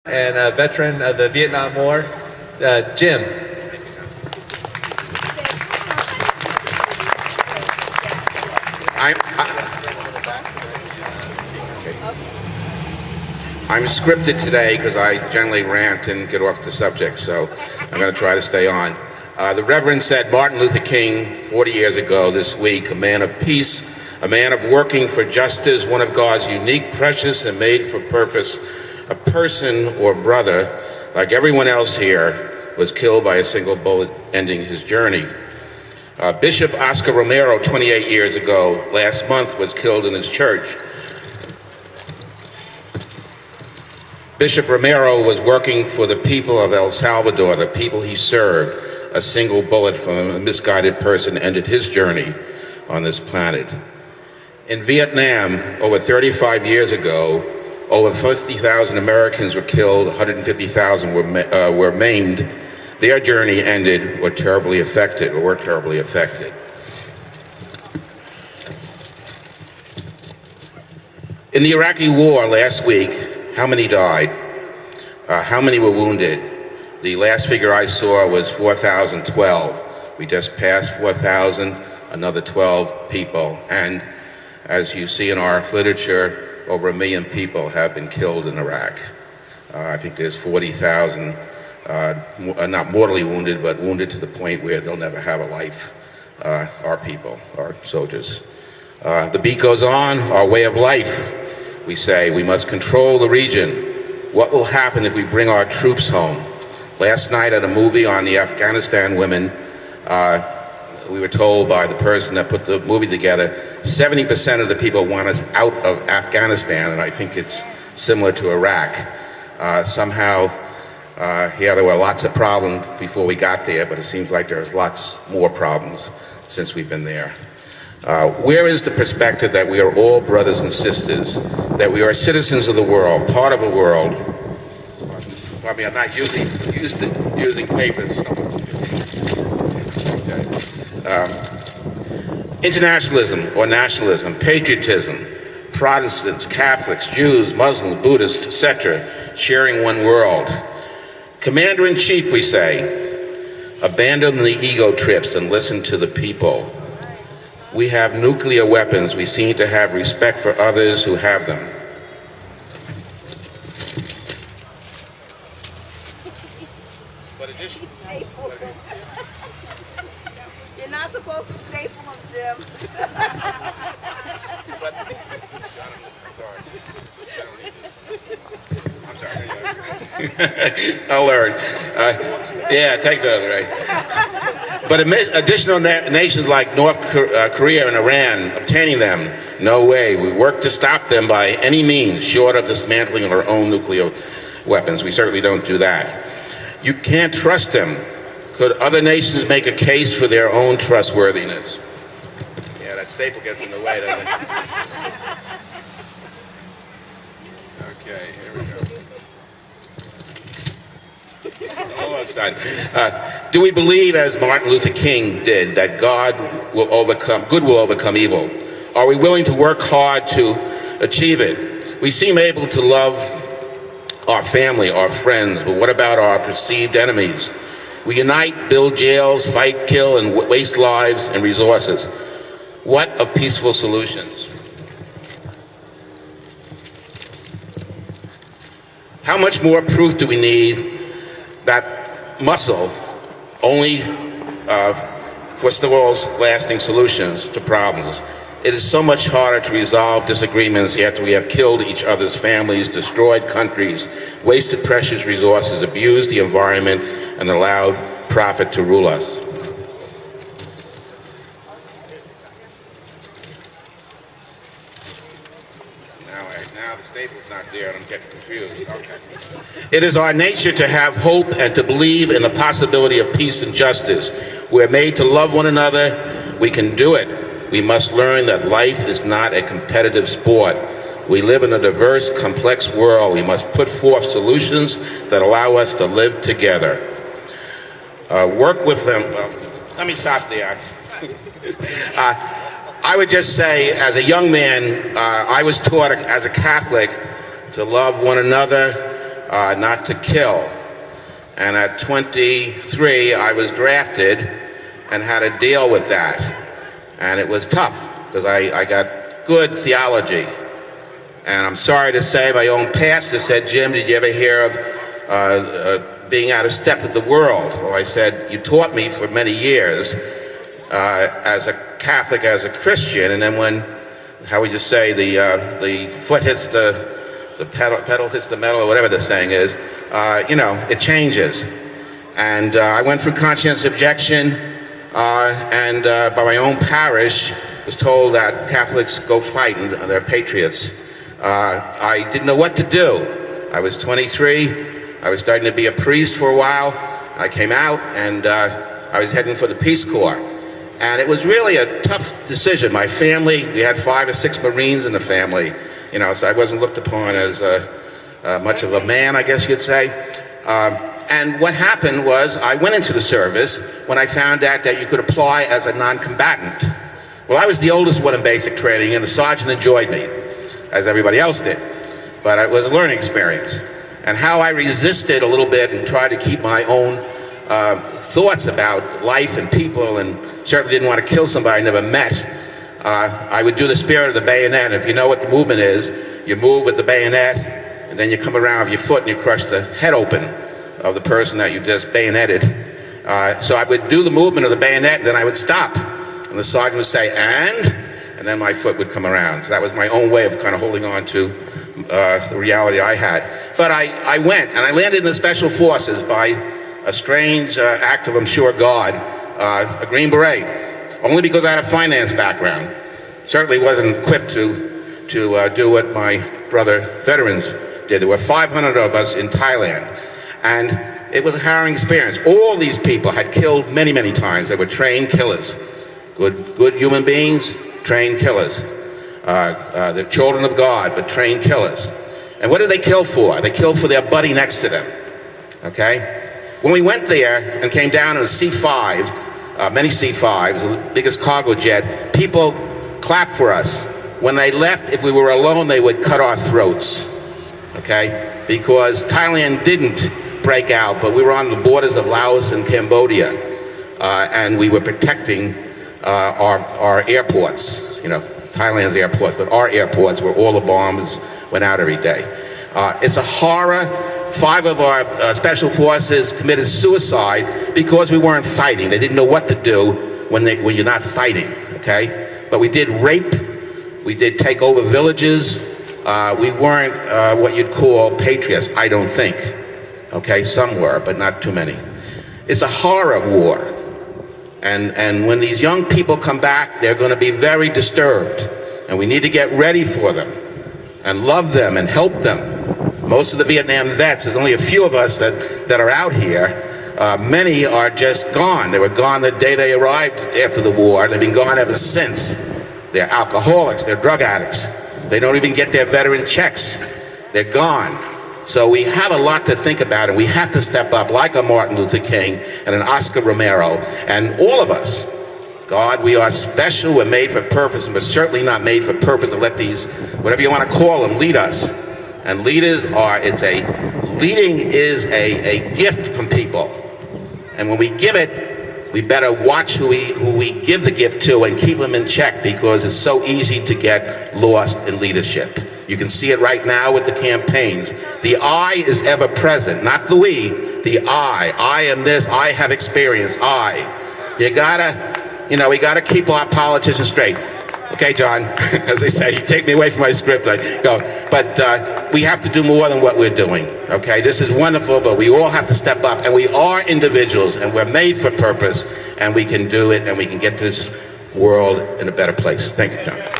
and a veteran of the Vietnam War, Jim. I'm, I'm scripted today because I generally rant and get off the subject, so I'm going to try to stay on. The Reverend said Martin Luther King, 40 years ago this week, a man of peace, a man of working for justice, one of God's unique, precious, and made for purpose, a person or brother, like everyone else here, was killed by a single bullet, ending his journey. Bishop Oscar Romero, 28 years ago, last month, was killed in his church. Bishop Romero was working for the people of El Salvador, the people he served. A single bullet from a misguided person ended his journey on this planet. In Vietnam, over 35 years ago, over 50,000 Americans were killed, 150,000 were maimed. Their journey ended or were terribly affected. In the Iraqi war last week, how many died? How many were wounded? The last figure I saw was 4,012. We just passed 4,000, another 12 people. And as you see in our literature, over 1 million people have been killed in Iraq. I think there's 40,000, not mortally wounded, but wounded to the point where they'll never have a life. Our people, our soldiers. The beat goes on, our way of life. We say we must control the region. What will happen if we bring our troops home? Last night at a movie on the Afghanistan women, we were told by the person that put the movie together, 70% of the people want us out of Afghanistan, and I think it's similar to Iraq. Somehow, there were lots of problems before we got there, but it seems like there's lots more problems since we've been there. Where is the perspective that we are all brothers and sisters, that we are citizens of the world, part of a world? I mean, I'm not used to using papers. Internationalism or nationalism, patriotism, Protestants, Catholics, Jews, Muslims, Buddhists, etc., sharing one world. Commander-in-Chief, we say, abandon the ego trips and listen to the people. We have nuclear weapons. We seem to have respect for others who have them. You're not supposed to staple them, Jim. I'm sorry. I'll learn. Yeah, take those, right? But additional nations like North Korea and Iran, obtaining them, no way. We work to stop them by any means, short of dismantling our own nuclear weapons. We certainly don't do that. You can't trust them. Could other nations make a case for their own trustworthiness? Yeah, that staple gets in the way, doesn't it? Okay, here we go. Almost done. Do we believe, as Martin Luther King did, that good will overcome evil? Are we willing to work hard to achieve it? We seem able to love our family, our friends, but what about our perceived enemies? We unite, build jails, fight, kill, and waste lives and resources. What of peaceful solutions? How much more proof do we need that muscle only forestalls lasting solutions to problems? It is so much harder to resolve disagreements after we have killed each other's families, destroyed countries, wasted precious resources, abused the environment, and allowed profit to rule us. Now the staple's not there and I'm getting confused. Okay. It is our nature to have hope and to believe in the possibility of peace and justice. We're made to love one another. We can do it. We must learn that life is not a competitive sport. We live in a diverse, complex world. We must put forth solutions that allow us to live together. Work with them. Let me stop there. I would just say, as a young man, I was taught as a Catholic to love one another, not to kill. And at 23, I was drafted and had to deal with that. And it was tough because I got good theology. And I'm sorry to say, my own pastor said, "Jim, did you ever hear of being out of step with the world?" Well, I said, "You taught me for many years as a Catholic, as a Christian, and then when, how would you say, the foot hits the pedal hits the metal, or whatever the saying is, it changes." And I went through conscientious objection, and by my own parish was told that Catholics go fight and they're patriots. I didn't know what to do. I was 23. I was starting to be a priest for a while. I came out, and I was heading for the Peace Corps. And it was really a tough decision. My family, we had 5 or 6 Marines in the family, so I wasn't looked upon as much of a man, I guess you'd say. And what happened was I went into the service when I found out that you could apply as a non-combatant. Well, I was the oldest one in basic training, and the sergeant enjoyed me, as everybody else did. But it was a learning experience. And how I resisted a little bit and tried to keep my own thoughts about life and people, and certainly didn't want to kill somebody I never met. I would do the spirit of the bayonet. If you know what the movement is, you move with the bayonet, and then you come around with your foot and you crush the head open of the person that you just bayoneted. So I would do the movement of the bayonet, and then I would stop. And the sergeant would say, and then my foot would come around. So that was my own way of kind of holding on to the reality I had. But I went, and I landed in the Special Forces by a strange act of, I'm sure, God, a Green Beret, only because I had a finance background. Certainly wasn't equipped to do what my brother veterans did. There were 500 of us in Thailand, and it was a harrowing experience. All these people had killed many, many times. They were trained killers. Good human beings, trained killers. They're children of God, but trained killers. And what did they kill for? They killed for their buddy next to them. Okay? When we went there and came down in a C-5, many C-5s, the biggest cargo jet, people clapped for us. When they left, if we were alone, they would cut our throats. Okay? Because Thailand didn't break out, but we were on the borders of Laos and Cambodia, and we were protecting our airports, Thailand's airports, but our airports where all the bombs went out every day. It's a horror. 5 of our special forces committed suicide because we weren't fighting. They didn't know what to do when you're not fighting, okay? But we did rape. We did take over villages. We weren't what you'd call patriots, I don't think. Okay, some were, but not too many. It's a horror war. And when these young people come back, they're going to be very disturbed. And we need to get ready for them and love them and help them. Most of the Vietnam vets, there's only a few of us that are out here. Many are just gone. They were gone the day they arrived after the war. They've been gone ever since. They're alcoholics. They're drug addicts. They don't even get their veteran checks. They're gone. So we have a lot to think about, and we have to step up like a Martin Luther King and an Oscar Romero, and all of us. God, we are special, we're made for purpose, and we're certainly not made for purpose to let these, whatever you want to call them, lead us. And leaders leading is a gift from people. And when we give it, we better watch who we give the gift to and keep them in check, because it's so easy to get lost in leadership. You can see it right now with the campaigns. The I is ever present, not the we, the I. I am this, I have experience, I. We gotta keep our politicians straight. Okay, John, as they say, you take me away from my script, I go. But we have to do more than what we're doing, okay? This is wonderful, but we all have to step up, and we are individuals, and we're made for purpose, and we can do it, and we can get this world in a better place. Thank you, John.